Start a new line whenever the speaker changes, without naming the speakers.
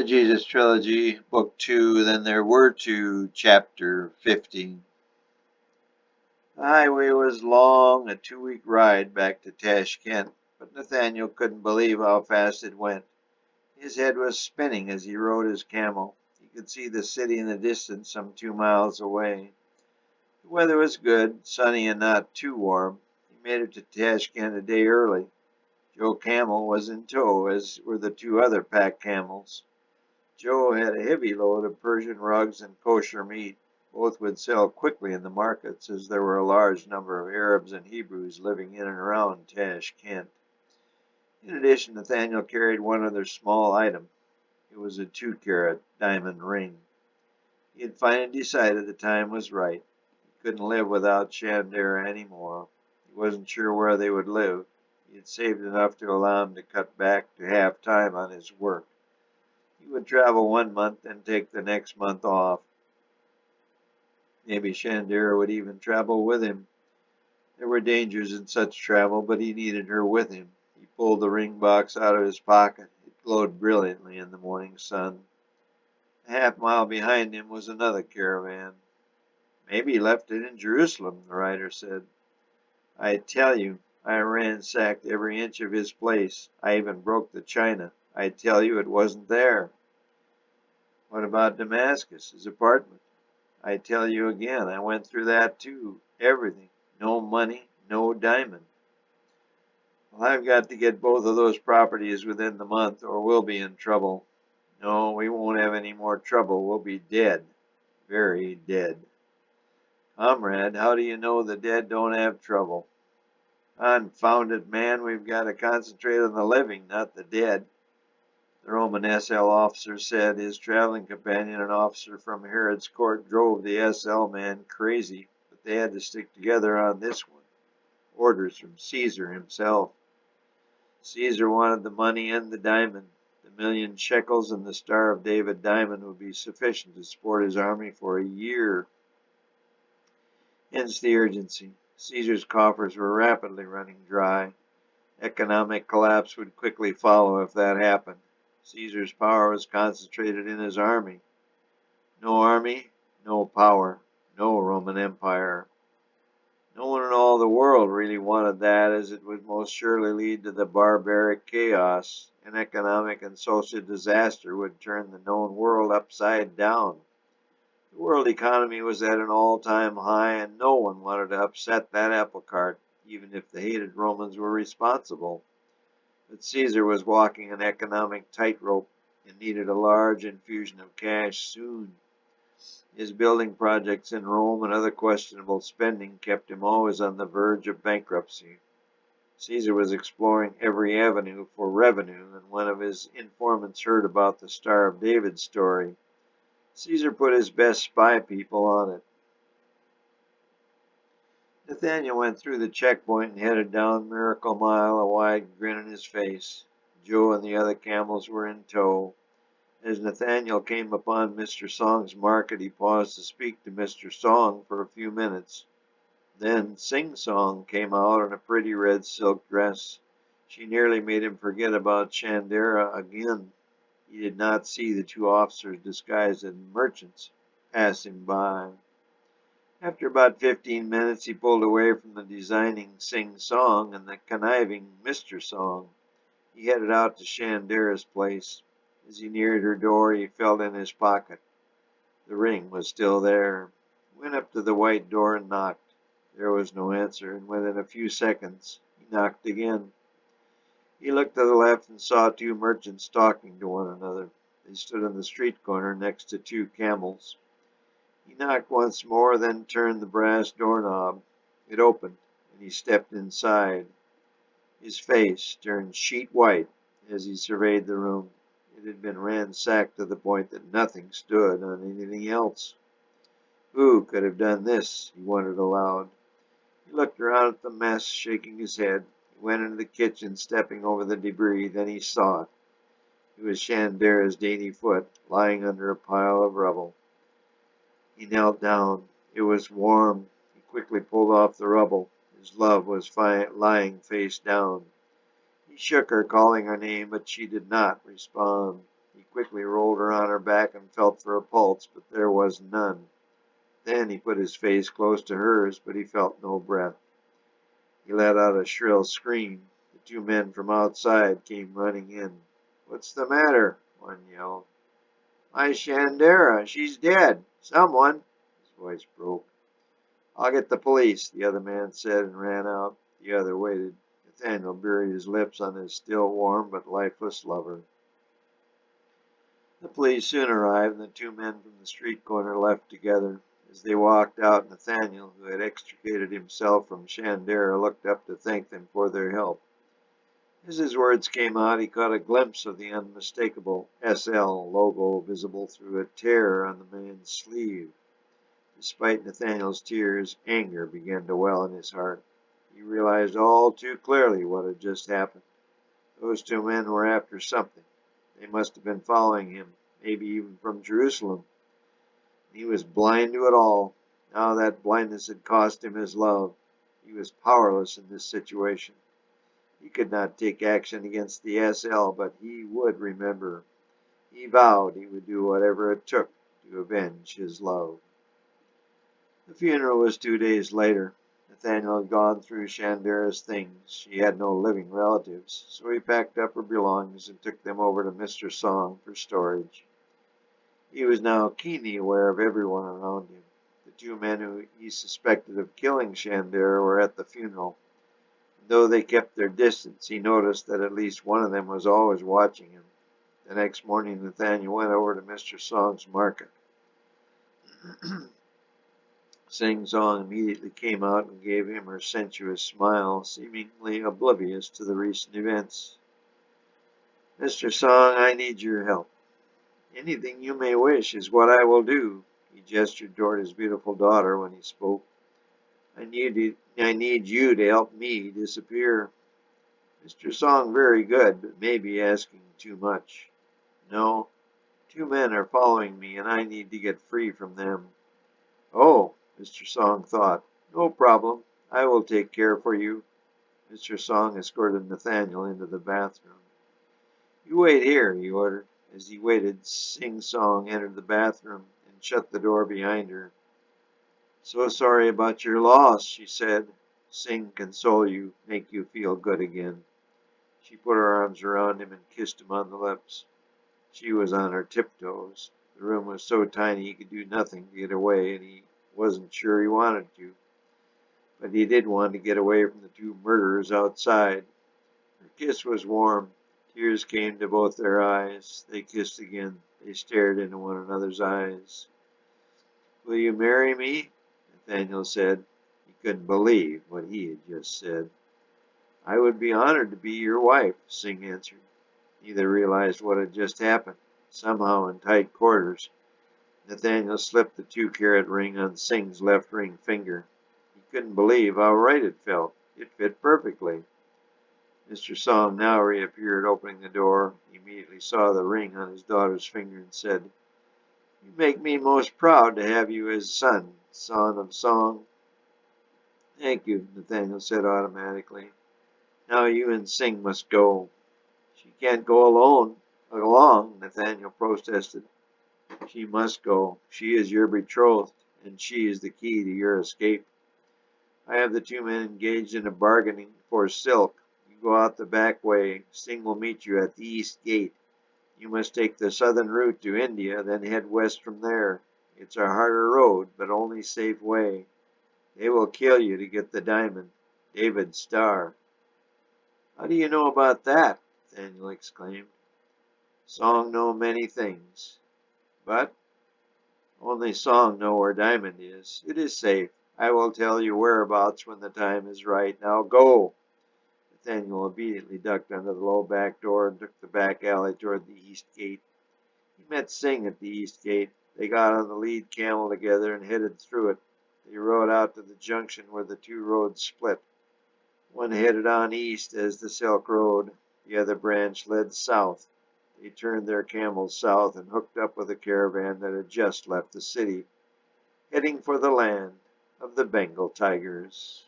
The Jesus Trilogy, Book 2, Then There Were Two, Chapter 50. The highway was long, a 2-week ride back to Tashkent, but Nathaniel couldn't believe how fast it went. His head was spinning as he rode his camel. He could see the city in the distance some 2 miles away. The weather was good, sunny and not too warm. He made it to Tashkent a day early. Joe Camel was in tow, as were the two other pack camels. Joe had a heavy load of Persian rugs and kosher meat. Both would sell quickly in the markets, as there were a large number of Arabs and Hebrews living in and around Tashkent. In addition, Nathaniel carried one other small item. It was a 2-carat diamond ring. He had finally decided the time was right. He couldn't live without Shandera anymore. He wasn't sure where they would live. He had saved enough to allow him to cut back to half-time on his work. He would travel 1 month and take the next month off. Maybe Shandera would even travel with him. There were dangers in such travel, but he needed her with him. He pulled the ring box out of his pocket. It glowed brilliantly in the morning sun. A half-mile behind him was another caravan. Maybe he left it in Jerusalem, the rider said. I tell you, I ransacked every inch of his place. I even broke the china. I tell you it wasn't there. What about Damascus, his apartment? I tell you again, I went through that too. Everything. No money, no diamond. Well, I've got to get both of those properties within the month, or we'll be in trouble. No, we won't have any more trouble. We'll be dead. Very dead. Comrade, how do you know the dead don't have trouble? Confounded man, we've got to concentrate on the living, not the dead. The Roman SL officer said. His traveling companion, an officer from Herod's court, drove the SL man crazy, but they had to stick together on this one. Orders from Caesar himself. Caesar wanted the money and the diamond. The 1,000,000 shekels and the Star of David diamond would be sufficient to support his army for a year. Hence the urgency. Caesar's coffers were rapidly running dry. Economic collapse would quickly follow if that happened. Caesar's power was concentrated in his army. No army, no power, no Roman Empire. No one in all the world really wanted that, as it would most surely lead to the barbaric chaos. An economic and social disaster would turn the known world upside down. The world economy was at an all-time high, and no one wanted to upset that apple cart, even if the hated Romans were responsible. But Caesar was walking an economic tightrope and needed a large infusion of cash soon. His building projects in Rome and other questionable spending kept him always on the verge of bankruptcy. Caesar was exploring every avenue for revenue, and one of his informants heard about the Star of David story. Caesar put his best spy people on it. Nathaniel went through the checkpoint and headed down Miracle Mile, a wide grin on his face. Joe and the other camels were in tow. As Nathaniel came upon Mr. Song's market, he paused to speak to Mr. Song for a few minutes. Then Sing Song came out in a pretty red silk dress. She nearly made him forget about Shandera again. He did not see the two officers disguised as merchants pass him by. After about 15 minutes, he pulled away from the designing Sing Song and the conniving Mr. Song. He headed out to Shandera's place. As he neared her door, he felt in his pocket. The ring was still there. He went up to the white door and knocked. There was no answer, and within a few seconds, he knocked again. He looked to the left and saw two merchants talking to one another. They stood on the street corner next to two camels. He knocked once more, then turned the brass doorknob. It opened, and he stepped inside. His face turned sheet white as he surveyed the room. It had been ransacked to the point that nothing stood on anything else. Who could have done this? He wondered aloud. He looked around at the mess, shaking his head. He went into the kitchen, stepping over the debris. Then he saw it. It was Shandera's dainty foot, lying under a pile of rubble. He knelt down. It was warm. He quickly pulled off the rubble. His love was lying face down. He shook her, calling her name, but she did not respond. He quickly rolled her on her back and felt for a pulse, but there was none. Then he put his face close to hers, but he felt no breath. He let out a shrill scream. The two men from outside came running in. "What's the matter?" one yelled. "My Shandera, she's dead. Someone—" His voice broke. "I'll get the police," the other man said, and ran out. The other waited. Nathaniel buried his lips on his still warm but lifeless lover. The police soon arrived, and the two men from the street corner left together. As they walked out, Nathaniel, who had extricated himself from Shandera, looked up to thank them for their help. As his words came out, he caught a glimpse of the unmistakable SL logo visible through a tear on the man's sleeve. Despite Nathaniel's tears, anger began to well in his heart. He realized all too clearly what had just happened. Those two men were after something. They must have been following him, maybe even from Jerusalem. He was blind to it all. Now that blindness had cost him his love. He was powerless in this situation. He could not take action against the SL, but he would remember. He vowed he would do whatever it took to avenge his love. The funeral was 2 days later. Nathaniel had gone through Shandera's things. She had no living relatives, so he packed up her belongings and took them over to Mr. Song for storage. He was now keenly aware of everyone around him. The two men who he suspected of killing Shandera were at the funeral. Though they kept their distance, he noticed that at least one of them was always watching him. The next morning, Nathaniel went over to Mr. Song's market. Sing Song immediately came out and gave him her sensuous smile, seemingly oblivious to the recent events. "Mr. Song, I need your help." "Anything you may wish is what I will do." He gestured toward his beautiful daughter when he spoke. I need you to help me disappear." "Mr. Song, very good, but maybe asking too much." "No. 2 men are following me, and I need to get free from them." "Oh," Mr. Song thought. "No problem. I will take care for you." Mr. Song escorted Nathaniel into the bathroom. "You wait here," he ordered. As he waited, Sing Song entered the bathroom and shut the door behind her. "So sorry about your loss," she said. "Sing console you, make you feel good again." She put her arms around him and kissed him on the lips. She was on her tiptoes. The room was so tiny he could do nothing to get away, and he wasn't sure he wanted to. But he did want to get away from the two murderers outside. Her kiss was warm. Tears came to both their eyes. They kissed again. They stared into one another's eyes. "Will you marry me?" Nathaniel said. He couldn't believe what he had just said. "I would be honored to be your wife," Sing answered. Neither realized what had just happened. Somehow, in tight quarters, Nathaniel slipped the 2-carat ring on Sing's left ring finger. He couldn't believe how right it felt. It fit perfectly. Mr. Song now reappeared, opening the door. He immediately saw the ring on his daughter's finger and said, "You make me most proud to have you as son of Song." "Thank you," Nathaniel said automatically. "Now you and Sing must go." "She can't go along," Nathaniel protested. "She must go. She is your betrothed, and she is the key to your escape. I have the 2 men engaged in a bargaining for silk. You go out the back way. Sing will meet you at the east gate. You must take the southern route to India, then head west from there. It's a harder road, but only safe way. They will kill you to get the diamond, David's star." "How do you know about that?" Nathaniel exclaimed. "Song know many things. But only Song know where diamond is. It is safe. I will tell you whereabouts when the time is right. Now go." Nathaniel obediently ducked under the low back door and took the back alley toward the east gate. He met Sing at the east gate. They got on the lead camel together and headed through it. They rode out to the junction where the two roads split. One headed on east as the Silk Road. The other branch led south. They turned their camels south and hooked up with a caravan that had just left the city, heading for the land of the Bengal tigers.